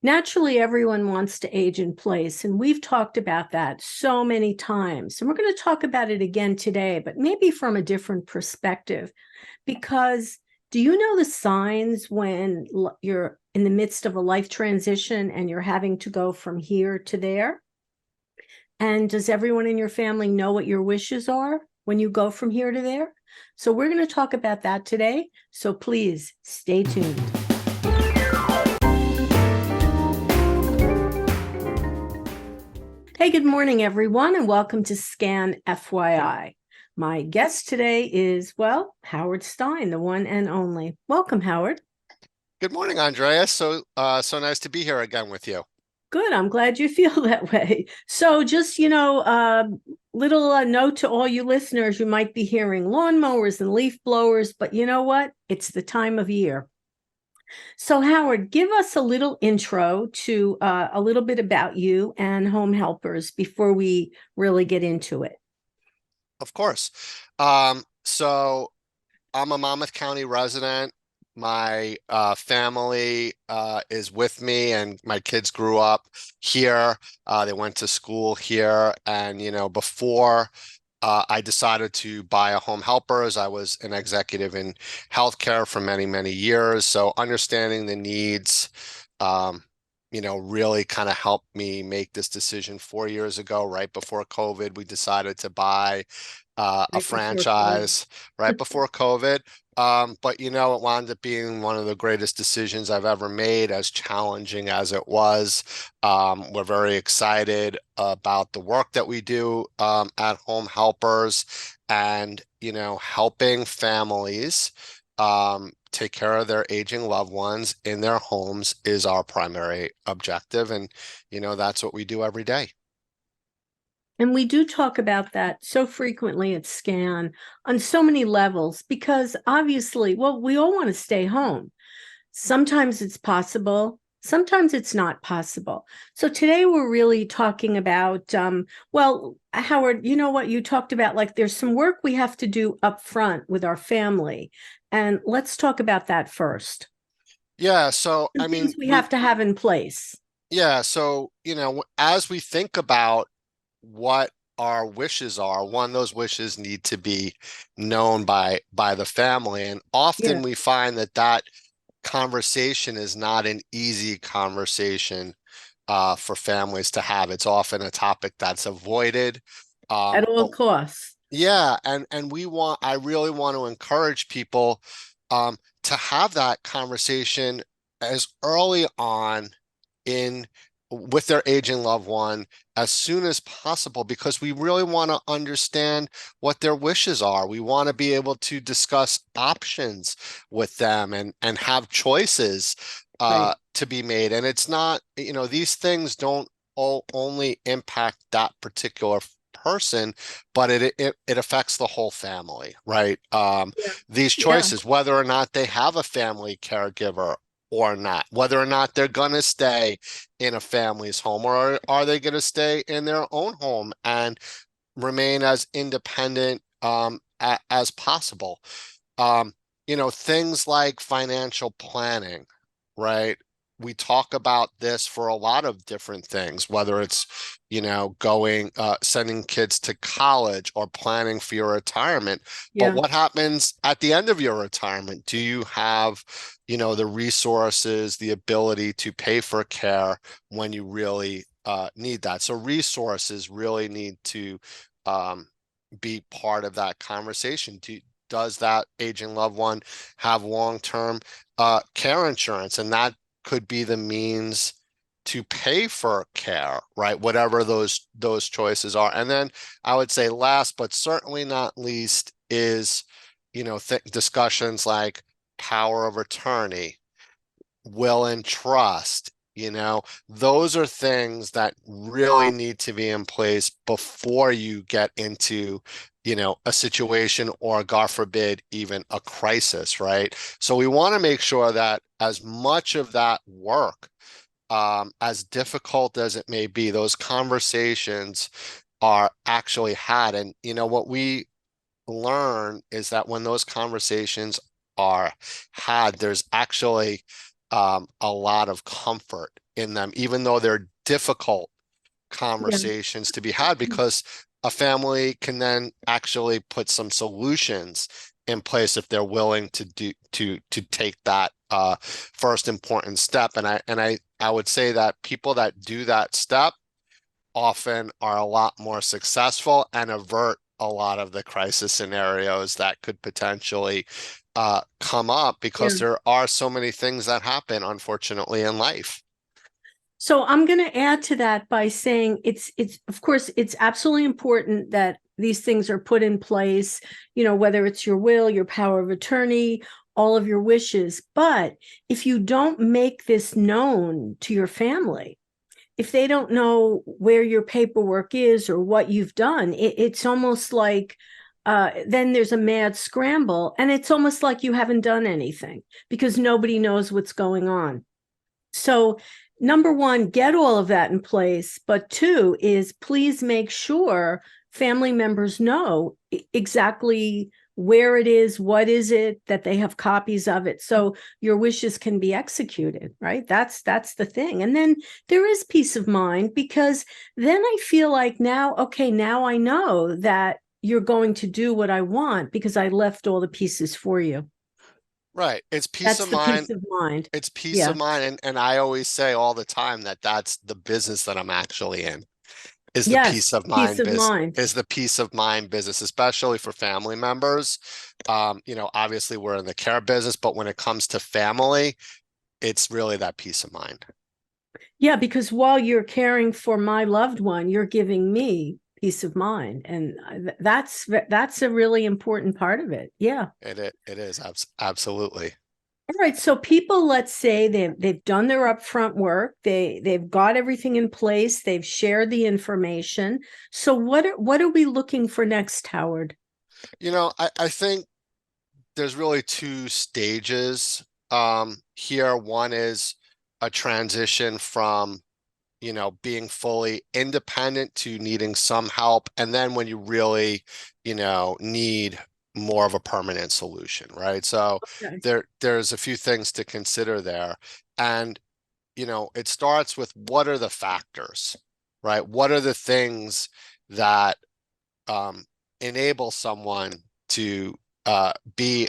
Naturally, everyone wants to age in place, and we've talked about that so many times. And we're going to talk about it again today, but maybe from a different perspective. Because do you know the signs when you're in the midst of a life transition and you're having to go from here to there? And does everyone in your family know what your wishes are when you go from here to there? So we're going to talk about that today. So please stay tuned. Hey, good morning, everyone, and welcome to Scan FYI. My guest today is, well, Howard Stein, the one and only. Welcome, Howard. Good morning, Andrea. So nice to be here again with you. Good. I'm glad you feel that way. So just, little note to all you listeners, you might be hearing lawnmowers and leaf blowers, but you know what? It's the time of year. So Howard, give us a little intro to a little bit about you and Home Helpers before we really get into it. Of course. So I'm a Monmouth County resident. My family is with me, and my kids grew up here. They went to school here, and before I decided to buy a Home Helpers, I was an executive in healthcare for many, many years. So understanding the needs, um, really kind of helped me make this decision 4 years ago, right before COVID. We decided to buy a Right before COVID. franchise right before COVID. But it wound up being one of the greatest decisions I've ever made, as challenging as it was. We're very excited about the work that we do at Home Helpers, and helping families take care of their aging loved ones in their homes is our primary objective. And that's what we do every day. And we do talk about that so frequently at SCAN on so many levels because obviously, well, we all want to stay home. Sometimes it's possible, sometimes it's not possible. So today we're really talking about, well, Howard, you know what you talked about, like there's some work we have to do up front with our family. And let's talk about that first. Yeah, so Some I mean, things we have to have in place. as we think about what our wishes are, one, those wishes need to be known by the family. And often Yeah, we find that conversation is not an easy conversation for families to have. It's often a topic that's avoided. at all But costs. yeah, and I really want to encourage people to have that conversation as early on in with their aging loved one as soon as possible, because we really want to understand what their wishes are. We want to be able to discuss options with them and have choices Right. to be made. And it's not, these things don't only impact that particular person, but it affects the whole family, right? Yeah. These Yeah. choices, whether or not they have a family caregiver or not, whether or not they're going to stay in a family's home, or are they going to stay in their own home and remain as independent as possible. Things like financial planning, right? We talk about this for a lot of different things, whether it's, sending kids to college or planning for your retirement. But Yeah. what happens at the end of your retirement? Do you have, the resources, the ability to pay for care when you really need that? So resources really need to um, be part of that conversation. Does that aging loved one have long-term care insurance? And that could be the means to pay for care, right? Whatever those choices are. And then I would say last, but certainly not least, is, discussions like power of attorney, will and trust. Those are things that really need to be in place before you get into, a situation, or God forbid, even a crisis, right? So we want to make sure that as much of that work, as difficult as it may be, those conversations are actually had. And what we learn is that when those conversations are had, there's actually a lot of comfort in them, even though they're difficult Yeah. conversations to be had, because a family can then actually put some solutions in place if they're willing to take that first important step. And I would say that people that do that step often are a lot more successful and avert a lot of the crisis scenarios that could potentially come up, Yeah. because there are so many things that happen, unfortunately, in life. So I'm going to add to that by saying it's of course it's absolutely important that these things are put in place, whether it's your will, your power of attorney, all of your wishes. But if you don't make this known to your family, if they don't know where your paperwork is or what you've done, it's almost like then there's a mad scramble, and it's almost like you haven't done anything because nobody knows what's going on. So, number one, get all of that in place. But two is please make sure family members know exactly where it is, what is it, that they have copies of it, so your wishes can be executed, right? That's the thing. And then there is peace of mind, because then I feel like now, okay, now I know that you're going to do what I want because I left all the pieces for you. Right. It's peace That's of the mind. peace of mind. It's peace Yeah. of mind. And I always say all the time that that's the business that I'm actually in, is the Yes, peace of peace mind of mind. is the peace of mind business, especially for family members. Obviously we're in the care business, but when it comes to family, it's really that peace of mind. Yeah, because while you're caring for my loved one, you're giving me peace of mind, and that's a really important part of it. Yeah. It is absolutely. All right. So people, let's say they've done their upfront work, they've got everything in place, they've shared the information. So what are we looking for next, Howard? I think there's really two stages here. One is a transition from being fully independent to needing some help. And then when you really, need more of a permanent solution, right? So Okay. there's a few things to consider there. And, it starts with, what are the factors, right? What are the things that um, enable someone to be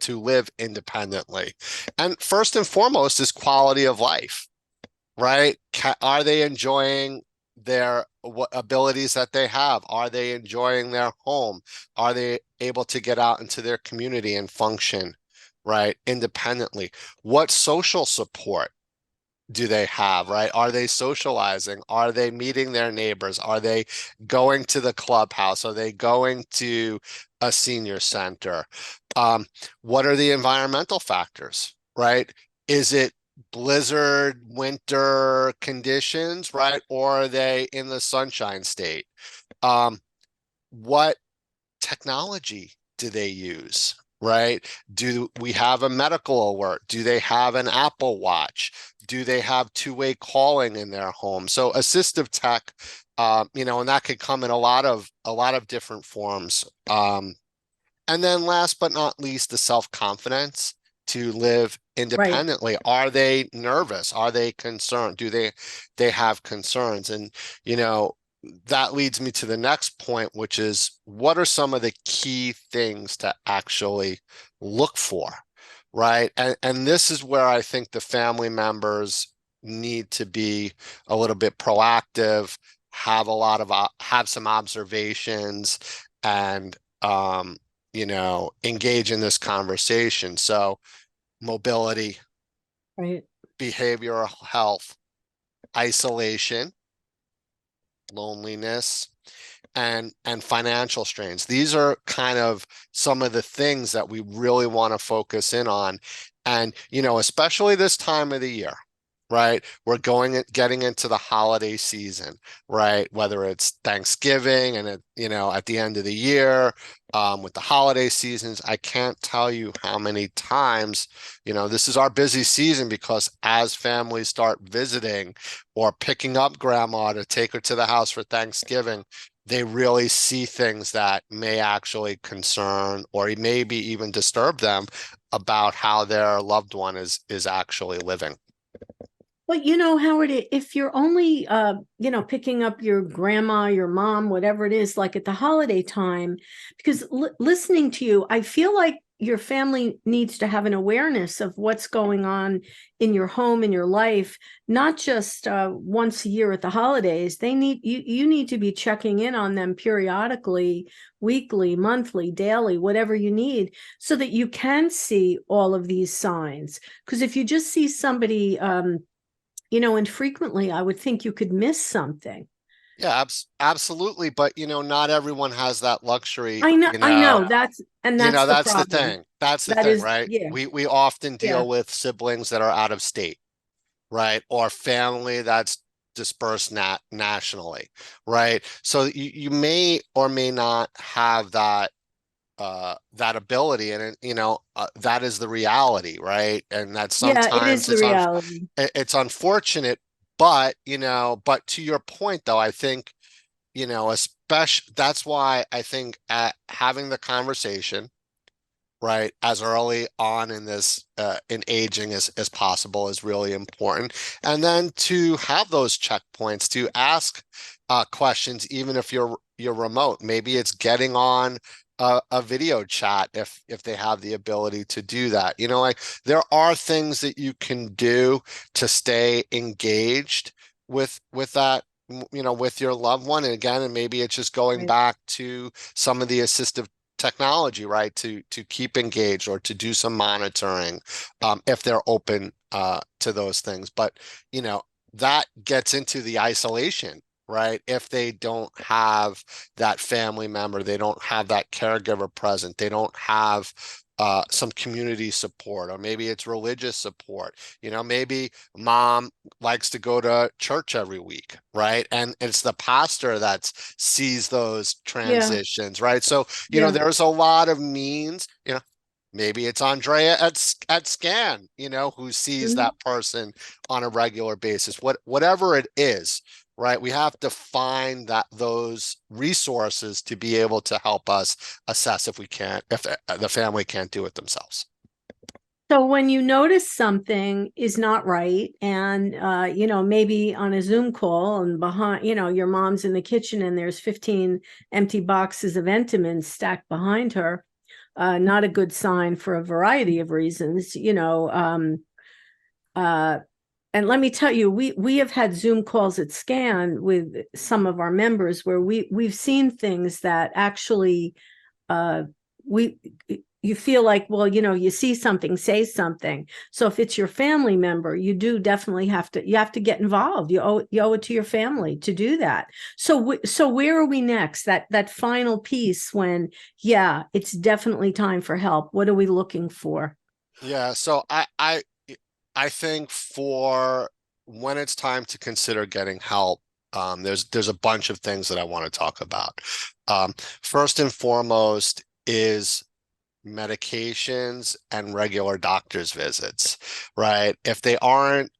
to live independently? And first and foremost is quality of life, right? Are they enjoying their abilities that they have? Are they enjoying their home? Are they able to get out into their community and function, right, independently? What social support do they have, right? Are they socializing? Are they meeting their neighbors? Are they going to the clubhouse? Are they going to a senior center? Um, what are the environmental factors, right? Is it blizzard winter conditions, right? Or are they in the sunshine state? What technology do they use? Right? Do we have a medical alert? Do they have an Apple Watch? Do they have two-way calling in their home? So assistive tech, and that could come in a lot of different forms. And then last but not least, the self-confidence to live Right. independently. Are they nervous? Are they concerned? Do they have concerns? And you know, that leads me to the next point, which is, what are some of the key things to actually look for, right? And this is where I think the family members need to be a little bit proactive, have some observations, and engage in this conversation. So mobility, Right. behavioral health, isolation, loneliness, and financial strains. These are kind of some of the things that we really want to focus in on. And, especially this time of the year, right? We're getting into the holiday season, right? Whether it's Thanksgiving and at the end of the year, with the holiday seasons, I can't tell you how many times, this is our busy season, because as families start visiting or picking up grandma to take her to the house for Thanksgiving, they really see things that may actually concern or maybe even disturb them about how their loved one is actually living. But you know, Howard, if you're only picking up your grandma, your mom, whatever it is, like at the holiday time, because listening to you, I feel like your family needs to have an awareness of what's going on in your home, in your life, not just once a year at the holidays. They need you need to be checking in on them periodically, weekly, monthly, daily, whatever you need, so that you can see all of these signs. Because if you just see somebody infrequently, I would think you could miss something. Yeah, absolutely. But not everyone has that luxury, I know that's the that's the problem. thing. That's the That thing, is, right? yeah, We often yeah, deal with siblings that are out of state, right? Or family that's dispersed nationally, right? So you may or may not have that ability, and that is the reality, right? And that yeah. It is sometimes the reality. it's unfortunate, but but to your point though, I think especially that's why I think at having the conversation, right, as early on in this in aging as possible is really important. And then to have those checkpoints to ask questions, even if you're remote. Maybe it's getting on a video chat if they have the ability to do that. Like there are things that you can do to stay engaged with that, with your loved one. And again, and maybe it's just going Right. back to some of the assistive technology, right, to keep engaged or to do some monitoring, if they're open to those things. But that gets into the isolation, right? If they don't have that family member, they don't have that caregiver present, they don't have some community support, or maybe it's religious support. Maybe mom likes to go to church every week, right? And it's the pastor that sees those Yeah, transitions, right? So, yeah. there's a lot of means, maybe it's Andrea at Scan, who sees Mhm. that person on a regular basis. Whatever it is, right? We have to find those resources to be able to help us assess if the family can't do it themselves. So when you notice something is not right, and maybe on a Zoom call and behind, your mom's in the kitchen and there's 15 empty boxes of Entenmann's stacked behind her, not a good sign for a variety of reasons. Uh, and let me tell you, we have had Zoom calls at Scan with some of our members where we've seen things that actually uh we you feel like, well, you see something, say something. So if it's your family member, you do definitely you have to get involved. You owe it to your family to do that. So where are we next? That final piece when, yeah, it's definitely time for help. What are we looking for? Yeah, so I think for when it's time to consider getting help, there's a bunch of things that I want to talk about. First and foremost is medications and regular doctor's visits, right? If they aren't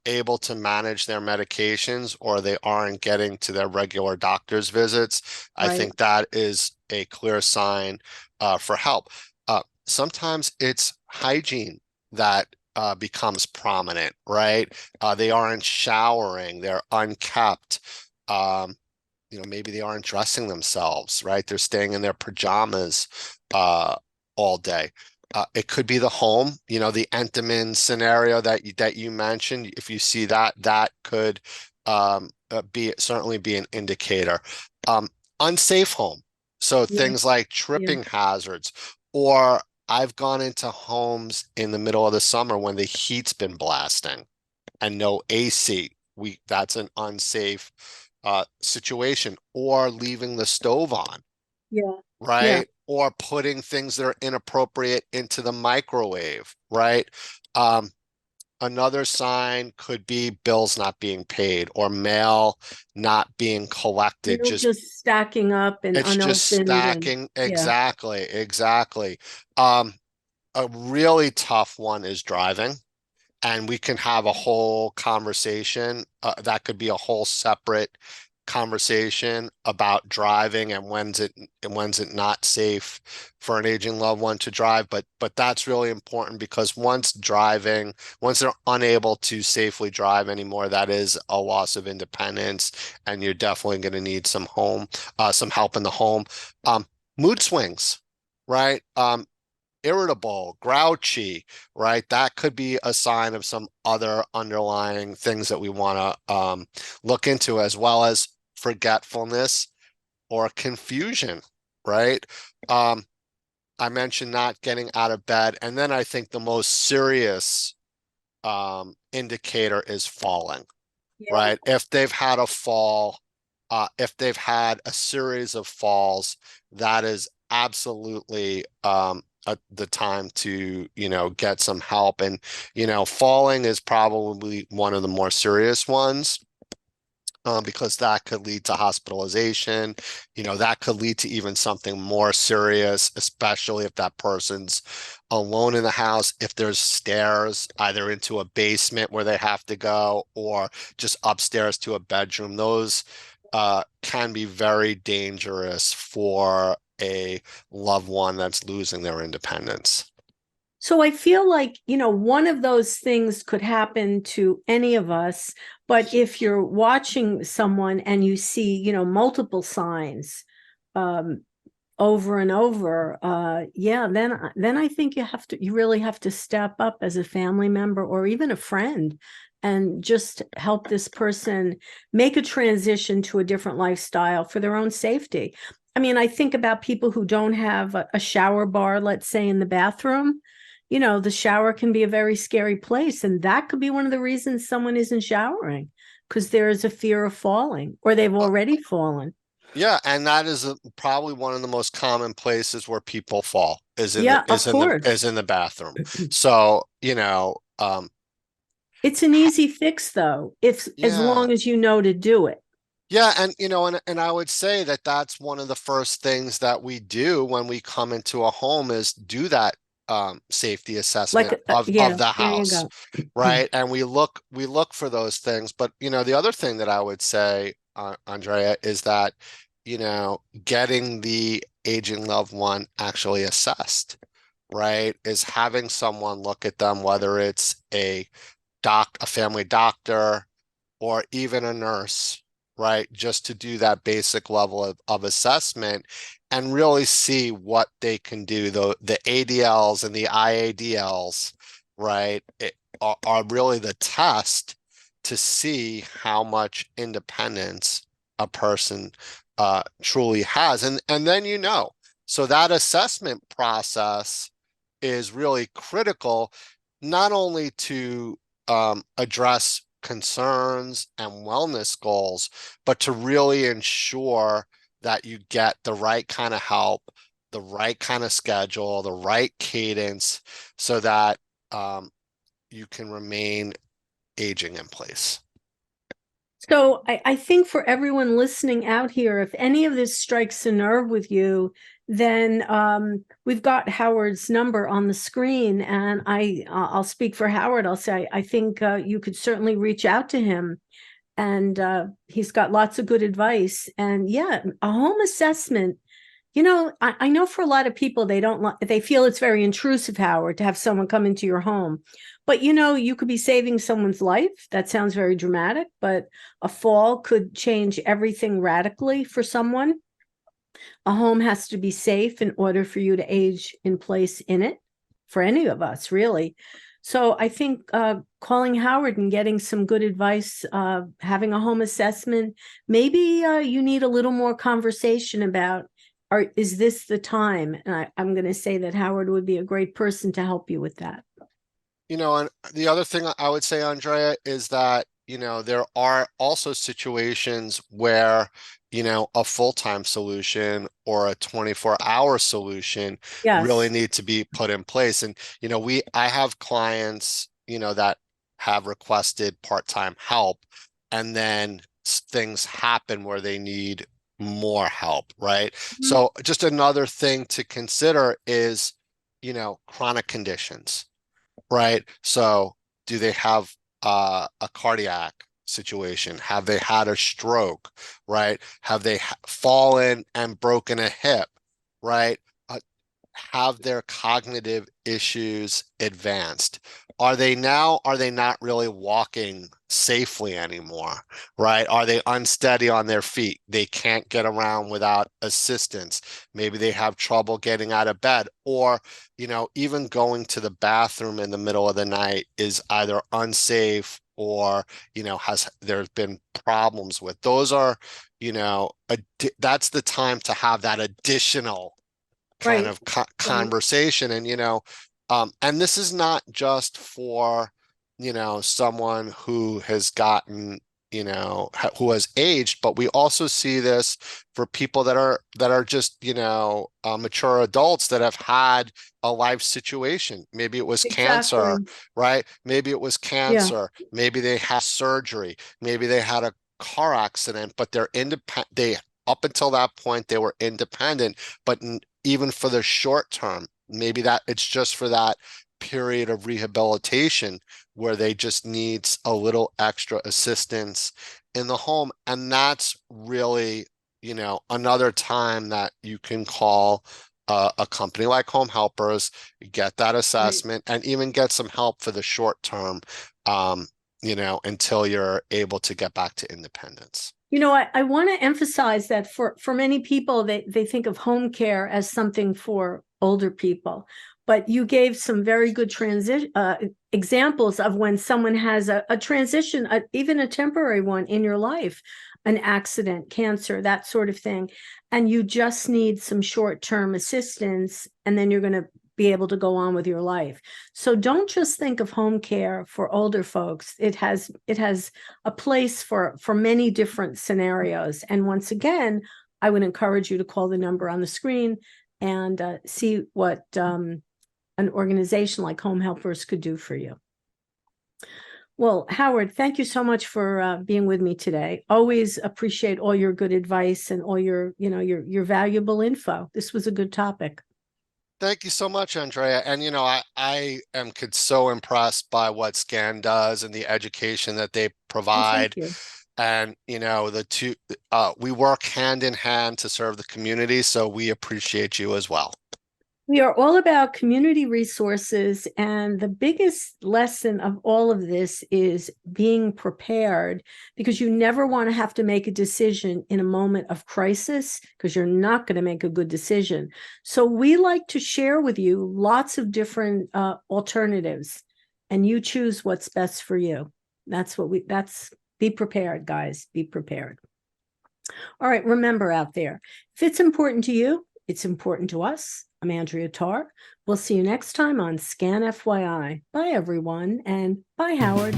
able to manage their medications, or they aren't getting to their regular doctor's visits, I Right. think that is a clear sign for help. Sometimes it's hygiene that becomes prominent, right? They aren't showering, they're unkept. Um, maybe they aren't dressing themselves, right? They're staying in their pajamas uh, all day. It could be the home, the Entenmann scenario that you mentioned. If you see that, that could be certainly be an indicator. Um, Unsafe home. So Yeah. things like Yeah. tripping hazards, or I've gone into homes in the middle of the summer when the heat's been blasting and no AC. That's an unsafe situation, or leaving the stove on, Yeah. Yeah. right? Or putting things that are inappropriate into the microwave, right? Um, Another sign could be bills not being paid, or mail not being collected. Just stacking up and It's just unopened, and stacking. yeah. Exactly, exactly. Um, a really tough one is driving. And we can have a whole conversation. That could be a whole separate conversation about driving and when's it not safe for an aging loved one to drive, but that's really important because once they're unable to safely drive anymore, that is a loss of independence, and you're definitely going to need some help in the home. Mood swings, right? Irritable, grouchy, right? That could be a sign of some other underlying things that we want to look into, as well as forgetfulness or confusion, right? I mentioned not getting out of bed, and then I think the most serious indicator is falling, Yeah. right? If they've had a fall, if they've had a series of falls, that is absolutely the time to, get some help. And, falling is probably one of the more serious ones. Because that could lead to hospitalization, that could lead to even something more serious, especially if that person's alone in the house, if there's stairs either into a basement where they have to go or just upstairs to a bedroom. Those can be very dangerous for a loved one that's losing their independence. So I feel like, one of those things could happen to any of us, but if you're watching someone and you see, multiple signs um, over and over, yeah, then I think you really have to step up as a family member or even a friend and just help this person make a transition to a different lifestyle for their own safety. I mean, I think about people who don't have a shower bar, let's say in the bathroom. The shower can be a very scary place, and that could be one of the reasons someone isn't showering because there is a fear of falling or they've already fallen. Yeah, and that is probably one of the most common places where people fall is in the Yeah, of course. is in the bathroom. So, It's an easy fix though, if as yeah. long as you know to do it. Yeah, and and I would say that that's one of the first things that we do when we come into a home is do that safety assessment Like, of yeah, the there you house, go. right? And we look for those things. But the other thing that I would say, Andrea, is that getting the aging loved one actually assessed, right? Is having someone look at them, whether it's a family doctor or even a nurse, right? Just to do that basic level of assessment and really see what they can do. The ADLs and the IADLs, right, are really the test to see how much independence a person truly has. And then so that assessment process is really critical, not only to address concerns and wellness goals, but to really ensure that you get the right kind of help, the right kind of schedule, the right cadence, so that you can remain aging in place. So I think for everyone listening out here, if any of this strikes a nerve with you, then we've got Howard's number on the screen, and I'll speak for Howard. I'll say I think you could certainly reach out to him, and he's got lots of good advice. And yeah, a home assessment. I know for a lot of people they feel it's very intrusive, Howard, to have someone come into your home. But you could be saving someone's life. That sounds very dramatic, but a fall could change everything radically for someone. A home has to be safe in order for you to age in place in it, for any of us, really. So I think calling Howard and getting some good advice, having a home assessment, maybe you need a little more conversation about, is this the time? And I'm going to say that Howard would be a great person to help you with that. And the other thing I would say, Andrea, is that, there are also situations where, a full-time solution or a 24-hour solution really Yes. need to be put in place. And, I have clients, that have requested part-time help, and then things happen where they need more help, right? Mhm. So just another thing to consider is, chronic conditions. Right. So do they have a cardiac situation? Have they had a stroke, right? Have they fallen and broken a hip, right? Have their cognitive issues advanced? Are they not really walking safely anymore, right? Are they unsteady on their feet? They can't get around without assistance. Maybe they have trouble getting out of bed, or, even going to the bathroom in the middle of the night is either unsafe or, there's been problems with. Those are, that's the time to have that additional kind Right. of conversation. And and this is not just for someone who has gotten who has aged, but we also see this for people that are just mature adults that have had a life situation. Maybe it was cancer, Exactly. right? Maybe it was Yeah. cancer. Maybe they had surgery. Maybe they had a car accident, but they're independent. They Up until that point they were independent, but even for the short term, maybe that it's just for that period of rehabilitation where they just needs a little extra assistance in the home. And that's really, another time that you can call a company like Home Helpers, get that Right. assessment, and even get some help for the short term, until you're able to get back to independence. I want to emphasize that for many people, they think of home care as something for older people, but you gave some very good examples of when someone has a transition, even a temporary one in your life, an accident, cancer, that sort of thing, and you just need some short-term assistance, and then you're going to be able to go on with your life. So don't just think of home care for older folks. It has a place for many different scenarios. And once again, I would encourage you to call the number on the screen and see what an organization like Home Helpers could do for you. Well, Howard, thank you so much for being with me today. Always appreciate all your good advice and all your valuable info. This was a good topic. Thank you so much, Andrea. And I am so impressed by what SCAN does and the education that they Oh, thank provide. you. And the two we work hand in hand to serve the community, so we appreciate you as well. We are all about community resources, and the biggest lesson of all of this is being prepared, because you never want to have to make a decision in a moment of crisis, because you're not going to make a good decision. So we like to share with you lots of different alternatives, and you choose what's best for you. Be prepared, guys. Be prepared. All right, remember out there, if it's important to you, it's important to us. I'm Andrea Tarr. We'll see you next time on Scan FYI. Bye, everyone, and bye, Howard.